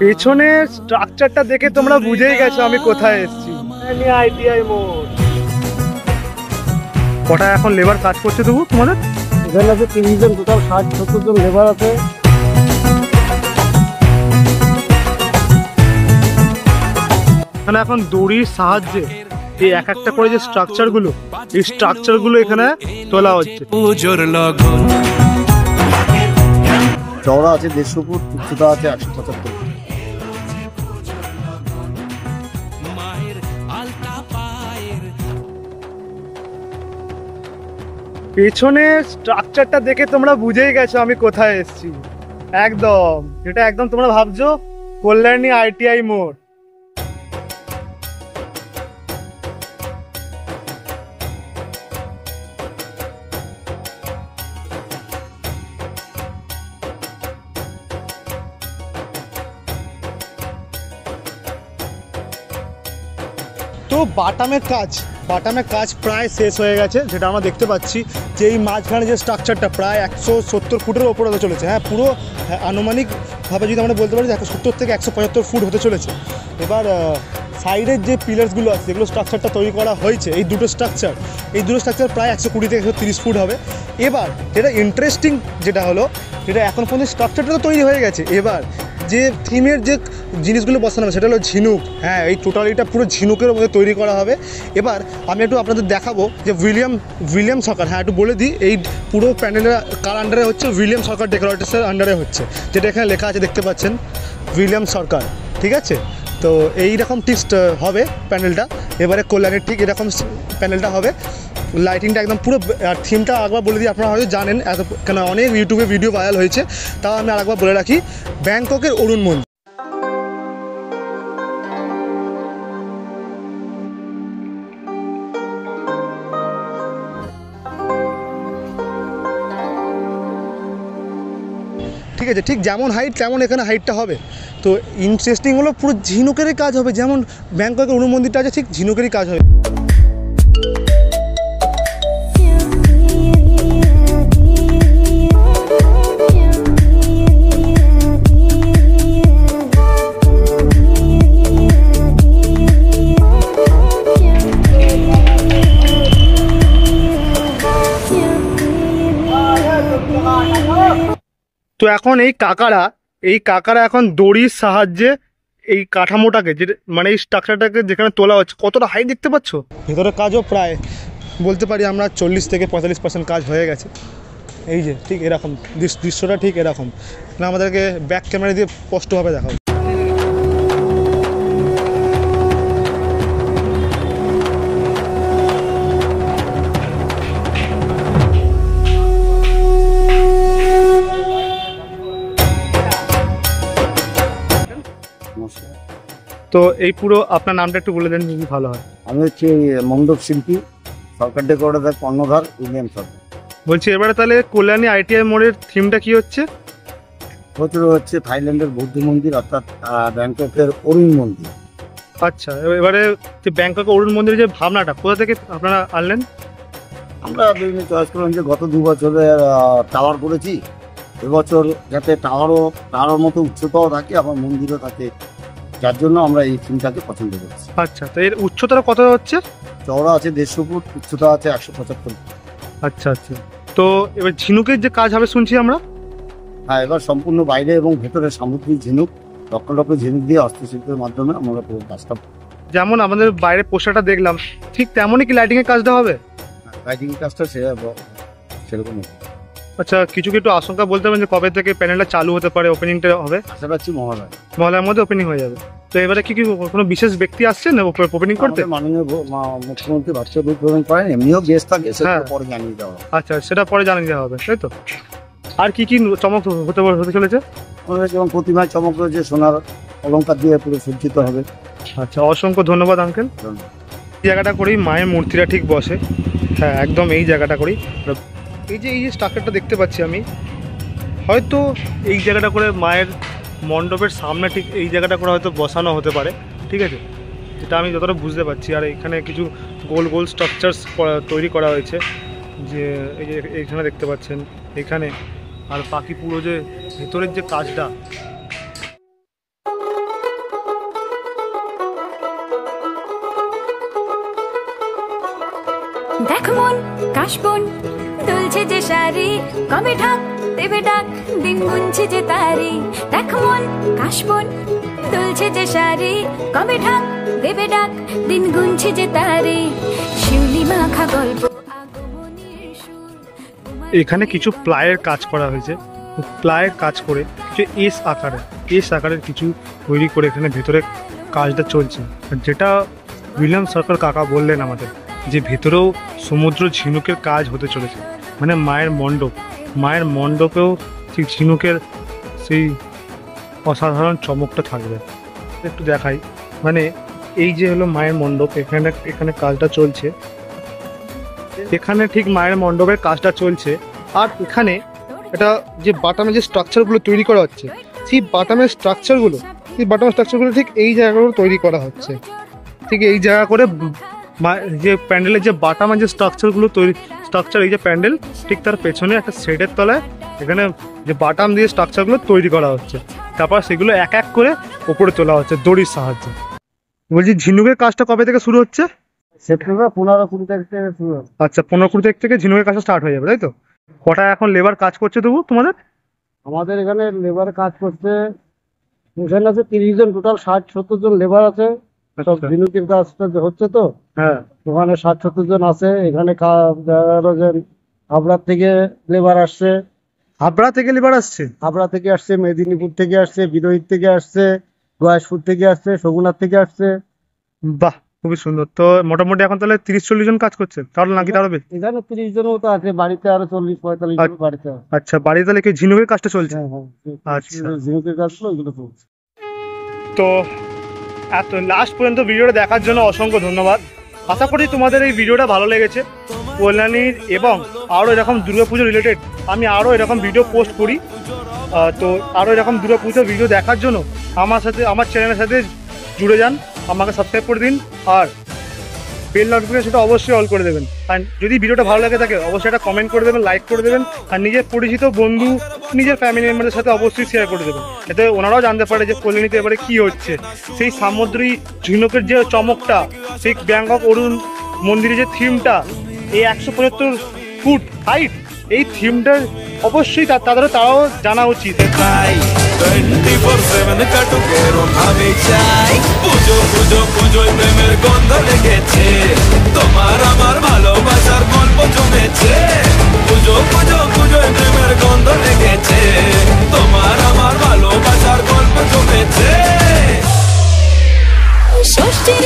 পেছনের স্ট্রাকচারটা দেখে তোমরা বুঝেই গেছো আমি কোথায় এসেছি। আইটিআই মোড়। কটা এখন লেবার কাজ করছে তবু তোমাদের? এখানে আছে 30 জন, টোটাল 60-70 জন লেবার আছে। এখানে এখন দড়ির সাহায্যে এই এক একটা করে যে স্ট্রাকচারগুলো, এই স্ট্রাকচারগুলো এখানে তোলা হচ্ছে। চওড়া আছে 150 ফুট, উচ্চতা আছে 175 ফুট। পেছনের স্ট্রাকচারটা দেখে তোমরা বুঝেই গেছো আমি কোথায় এসেছি। একদম, যেটা একদম তোমরা ভাবছো কল্যাণী আইটিআই মোড়। তো বাটামের কাজ প্রায় শেষ হয়ে গেছে, যেটা আমরা দেখতে পাচ্ছি যে এই মাঝখানে যে স্ট্রাকচারটা প্রায় 170 ফুটের ওপর হতে চলেছে। হ্যাঁ, পুরো আনুমানিকভাবে যদি আমরা বলতে পারি 170 থেকে 175 ফুট হতে চলেছে। এবার সাইডের যে পিলার্সগুলো আছে, যেগুলো স্ট্রাকচারটা তৈরি করা হয়েছে, এই দুটো স্ট্রাকচার প্রায় 120 থেকে 130 ফুট হবে। এবার যেটা ইন্টারেস্টিং যেটা হলো, যেটা এখন পর্যন্ত স্ট্রাকচারটা তো তৈরি হয়ে গেছে, এবার যে থিমের যে জিনিসগুলো বসানো হবে সেটা হলো ঝিনুক। হ্যাঁ, এই টোটালিটা পুরো ঝিনুকের মধ্যে তৈরি করা হবে। এবার আমি একটু আপনাদের দেখাবো যে উইলিয়াম সরকার। হ্যাঁ, একটু বলে দিই, এই পুরো প্যানেলের কার আন্ডারে হচ্ছে? উইলিয়াম সরকার ডেকোরেটার্সের আন্ডারে হচ্ছে, যেটা এখানে লেখা আছে দেখতে পাচ্ছেন, উইলিয়াম সরকার। ঠিক আছে, তো এইরকম ঠিক হবে প্যানেলটা। এবারে কল্যাণের ঠিক এরকম প্যানেলটা হবে। লাইটিংটা একদম পুরো, আর থিমটা একবার বলে দিই, আপনারা হয়তো জানেন, কেন অনেক ইউটিউবে ভিডিও ভাইরাল হয়েছে, তাও আমি আরেকবার বলে রাখি, ব্যাংককের অরুণ মন্দির। ঠিক আছে, ঠিক যেমন হাইট তেমন এখানে হাইটটা হবে। তো ইন্টারেস্টিং হলো পুরো ঝিনুকেরই কাজ হবে, যেমন ব্যাংককের অরুণ মন্দিরটা আছে ঠিক ঝিনুকেরই কাজ হবে। তো এখন এই কাকারা এখন দড়ির সাহায্যে এই কাঠামোটাকে, যে মানে এই স্ট্রাকচারটাকে যেখানে তোলা হচ্ছে, কতটা হাইট দেখতে পাচ্ছ। ভেতরের কাজও প্রায় বলতে পারি আমরা 40 থেকে 45% কাজ হয়ে গেছে। এই যে ঠিক এরকম দৃশ্যটা ঠিক এরকম, না আমাদেরকে ব্যাক ক্যামেরা দিয়ে স্পষ্টভাবে দেখাবো। তো এই পুরো আপনার নামটা একটু বলে দেন যদি ভালো হয়। আমি হচ্ছে মণ্ডপ শিল্পী, সরকার ডেকোরেটর কর্ণধার উইলিয়াম সরকার। বলছি এবারে তাহলে কল্যাণী আইটিআই মোড়ের থিমটা কি হচ্ছে? হচ্ছে থাইল্যান্ডের বৌদ্ধ মন্দির, অর্থাৎ ব্যাংককের অরুণ মন্দির। আচ্ছা, এবারে যে ব্যাংককের অরুণ মন্দিরের যে ভাবনাটা কোথা থেকে আপনারা আনলেন? আমরা বিভিন্ন চয়েস করলাম যে গত 2 বছরে টাওয়ার করেছি, এবছর যাতে টাওয়ারের মতো উচ্চতাও থাকে, আবার মন্দিরও থাকে, যার জন্য আমরা এই থিমটাকে পছন্দ করছি। আচ্ছা, তো এর উচ্চতাটা কত হচ্ছে? চওড়া আছে 150 ফুট, উচ্চতা আছে 175 ফুট। আচ্ছা, তো এবার ঝিনুকের যে কাজ হবে শুনছি আমরা। হ্যাঁ, এবার সম্পূর্ণ বাইরে এবং ভেতরে সামুদ্রিক ঝিনুক, লক্ষ লক্ষ ঝিনুক দিয়ে হস্তশিল্পের মাধ্যমে আমরা পুরো কাজটা। যেমন আমাদের বাইরে পোস্টারটা দেখলাম, ঠিক তেমনই কি লাইটিং এর কাজটা হবে? লাইটিং কাজটা সেরকম। আচ্ছা, কিছু একটু আশঙ্কা বলতে পারেন যে কবে থেকে প্যানেলটা চালু হতে পারে, ওপেনিংটা হবে? আশা রাখছি মহালয়ার মধ্যে ওপেনিং হয়ে যাবে। তো এবারে কি কোনো বিশেষ ব্যক্তি আসছেন ওপেনিং করতে? মাননীয় মুখ্যমন্ত্রী ভার্চুয়াল উদ্বোধন করেন, এমনিও গেস্ট থাকে, সেটা পরে জানিয়ে দেওয়া। আচ্ছা, সেটা পরে জানিয়ে দেওয়া হবে, তাই তো? আর কি চমক হতে চলেছে? যেমন প্রতিমায় চমক রয়েছে, সোনার অলংকার দিয়ে পুরো সজ্জিত হবে। আচ্ছা, অসংখ্য ধন্যবাদ আঙ্কেল। এই জায়গাটা করেই মায়ের মূর্তিটা ঠিক বসে। হ্যাঁ, একদম এই জায়গাটা করেই। এই যে স্ট্রাকচারটা দেখতে পাচ্ছি আমি, হয়তো এই জায়গাটা করে মায়ের মণ্ডপের সামনে ঠিক এই জায়গাটা করে হয়তো বসানো হতে পারে। ঠিক আছে, যেটা আমি যতটা বুঝতে পারছি। আর এখানে কিছু গোল গোল স্ট্রাকচারস তৈরি করা হয়েছে, যে এই যে এইখানে দেখতে পাচ্ছেন এখানে, আর বাকি পুরো যে ভেতরের যে কাজটা দেখ মন কাশবন দুলছে যে শাড়ি, কবে ঢাক দেবে ডাক, দিন গুনছে যে তারি। দেখ মন কাশবন দুলছে যে শাড়ি, কবে ঢাক দেবে ডাক, দিন গুনছে যে তারি। শিউলি মাখা গল্প আগমনীর সুর। এখানে কিছু প্লায়ের কাজ করা হয়েছে, প্লায়ের কাজ করে কিছু এস আকারের কিছু তৈরি করে এখানে ভেতরে কাজটা চলছে। যেটা উইলিয়াম সরকার কাকা বললেন আমাদের, যে ভেতরেও সমুদ্র ঝিনুকের কাজ হতে চলেছে, মানে মায়ের মণ্ডপেও ঠিক ঝিনুকের সেই অসাধারণ চমকটা থাকবে। একটু দেখাই, মানে এই যে হলো মায়ের মণ্ডপ, এখানে কাজটা চলছে, এখানে ঠিক মায়ের মণ্ডপের কাজটা চলছে। আর এখানে এটা যে বাটামের যে স্ট্রাকচারগুলো তৈরি করা হচ্ছে, সেই বাটামের স্ট্রাকচারগুলো ঠিক এই জায়গাগুলো তৈরি করা হচ্ছে। ঠিক এই জায়গা করে যে প্যান্ডেলের যে বাটামের যে স্ট্রাকচার এই যে প্যান্ডেল, ঠিক তার পেছনে একটা শেডের তলায় এখানে যে বাটাম দিয়ে স্ট্রাকচারগুলো তৈরি করা হচ্ছে, তারপর সেগুলো এক এক করে ওপরে তোলা হচ্ছে দড়ির সাহায্যে। বলছি ঝিনুকের কাজটা কবে থেকে শুরু হচ্ছে? সেপ্টেম্বর 15-20 তারিখ থেকে শুরু হবে। আচ্ছা, 15-20 তারিখ থেকে ঝিনুকের কাজটা স্টার্ট হয়ে যাবে, তাই তো? কটা এখন লেবার কাজ করছে তবু তোমাদের? আমাদের এখানে লেবার কাজ করছে, এখানে আছে 30 জন, টোটাল 60-70 জন লেবার আছে। সব ঝিনুকের কাজটা হচ্ছে তো, হ্যাঁ, ওখানে 60-70 জন আছে। এখানে হাবড়া থেকে লেবার আসছে, হাবড়া থেকে লেবার আসছে, হাবড়া থেকে আসছে, মেদিনীপুর থেকে আসছে, বিরোহিত থেকে আসছে, গয়াসপুর থেকে আসছে, সগুনাথ থেকে আসছে। বাহ, খুবই সুন্দর। তো মোটামুটি এখন তাহলে 30-40 জন কাজ করছে, তাহলে নাকি তারও বেশি? এখানে 30 জন মতো আছে, বাড়িতে আরো 40-45 জন বাড়িতে আছে। আচ্ছা, বাড়িতে তাহলে কি ঝিনুকের কাজটা চলছে? হ্যাঁ হ্যাঁ, আচ্ছা। ঝিনুকের কাজগুলো এগুলো চলছে। তো এত লাস্ট পর্যন্ত ভিডিওটা দেখার জন্য অসংখ্য ধন্যবাদ। আশা করি তোমাদের এই ভিডিওটা ভালো লেগেছে। কল্যাণীর এবং আরও এরকম দুর্গাপুজো রিলেটেড আমি আরও এরকম ভিডিও পোস্ট করি। তো আরও এরকম দুর্গাপুজোর ভিডিও দেখার জন্য আমার চ্যানেলের সাথে জুড়ে যান, আমাকে সাবস্ক্রাইব করে দিন, আর বেল নোটিফিকেশনটা অবশ্যই অল করে দেবেন। আর যদি ভিডিওটা ভালো লাগে থাকে অবশ্যই একটা কমেন্ট করে দেবেন, লাইক করে দেবেন, আর নিজের পরিচিত বন্ধু, নিজের ফ্যামিলি মেম্বারদের সাথে অবশ্যই শেয়ার করে দেবেন, এতে ওনারাও জানতে পারে যে কল্যাণীতে এবারে কী হচ্ছে। সেই সামুদ্রিক ঝিনুকের যে চমকটা, সেই ব্যাংকক অরুণ মন্দিরের যে থিমটা, এই 175 ফুট হাইট, এই থিমটার অবশ্যই তারাও জানা উচিত। 24/7 কাটুকেরও ভাবে চাই, পুজো পুজো পুজোয় প্রেমের গন্ধ লেগেছে, তোমার আমার ভালোবাসার গল্প জমেছে। পুজো পুজো পুজোয় প্রেমের গন্ধ লেগেছে, তোমার আমার ভালোবাসার গল্প জমেছে। ষষ্ঠীর